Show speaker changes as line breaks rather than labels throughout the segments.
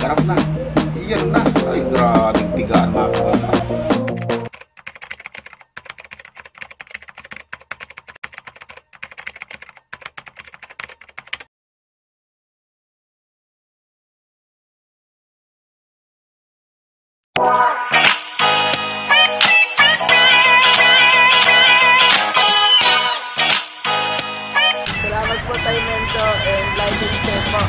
Sarap na. Iyan na. Ay, grabing pigaan mga kagamba.
Salamat po tayo Mento and like and share po.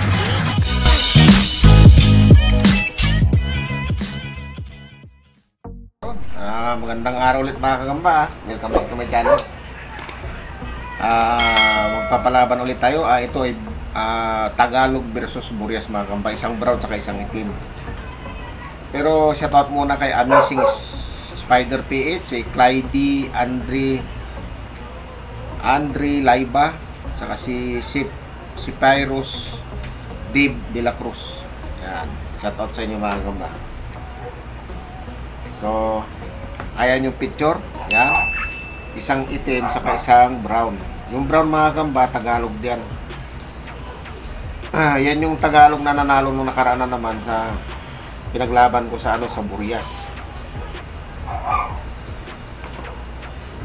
Magandang araw ulit mga kagamba. Welcome back to my channel. Magpapalaban ulit tayo. Ito ay Tagalog versus Burias mga kagamba. Isang brown saka isang itim. Pero shoutout muna kay Amazing Spider PH, si Clyde, Andre Laiba, saka si Pyrus Dave de la Cruz. Yan. Shoutout sa inyo mga kagamba. So, ayan yung picture. Yan. Isang itim saka isang brown. Yung brown mga kagamba, Tagalog diyan. Yan yung Tagalog na nanalo nung nakaraan na naman sa pinaglaban ko sa sa Burias.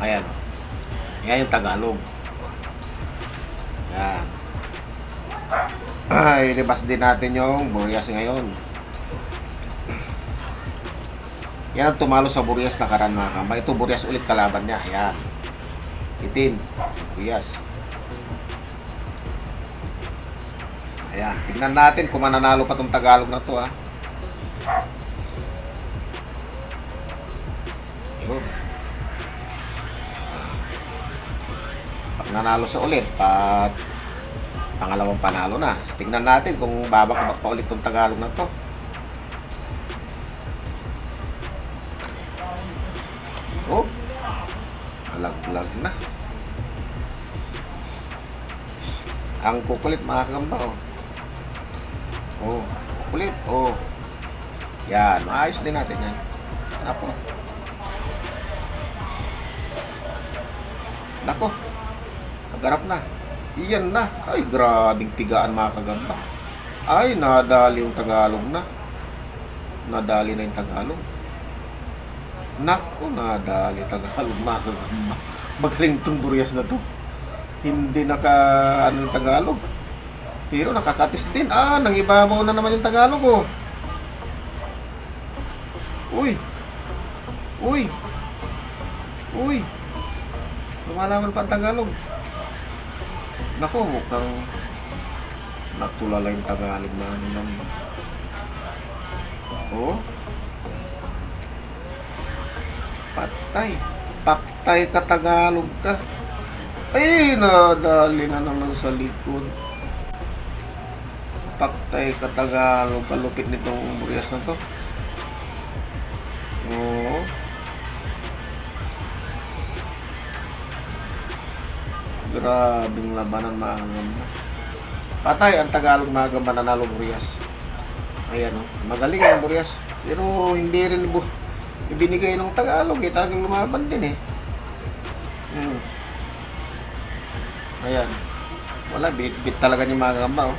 Ayan. Yan yung Tagalog. Yan. Ilibas din natin yung Burias ngayon. Yan ang tumalo sa Burias nakaraan mga kagamba. Ito Burias ulit kalaban niya. Ayan. Itim. Burias. Ayan. Tignan natin kung mananalo pa itong Tagalog na to Yun. Pag nanalo sa ulit, pangalawang panalo na. So, tignan natin kung babak-babak pa ulit itong Tagalog na to. Oh, alag-lag na. Ang kukulit mga kagamba kukulit yan, maayos din natin yan. Nako, nagarap na. Iyan na. Ay, grabing pigaan mga kagamba. Ay, nadali yung Tagalog na. Nadali na yung Tagalog. Nako, nadali Tagalog mga kagamba. Magaling itong Burias na to. Hindi yung Tagalog. Pero nakakatis din. Nangibabaw na naman yung Tagalog Uy. Lumalaman pa ang Tagalog. Nako, mukhang natulala yung Tagalog na naman. Patay ka Tagalog ka. Ay, nadali na naman sa likod. Patay ka Tagalog. Kalupit nitong Burias na to. Grabing labanan mga kagamba. Patay ang Tagalog mga kagamba, nanalo Burias. Ayan magaling ang Burias. Pero hindi rin ibinigay ng Tagalog talagang lumaban din Ayan. Wala, bit talaga ni mga kagamba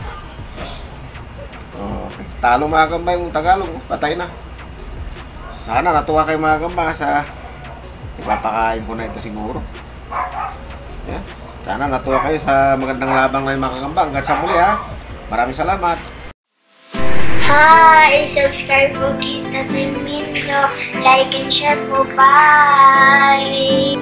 Okay. Talo mga kagamba yung Tagalog. Patay na. Sana natuwa kayo mga kagamba sa ipapakain ko na ito siguro. Ayan. Sana natuwa kayo sa magandang labang na yung mga kagamba. Hanggang sa muli Maraming salamat.
Hi! Subscribe po kita Mento. Like and share po. Bye!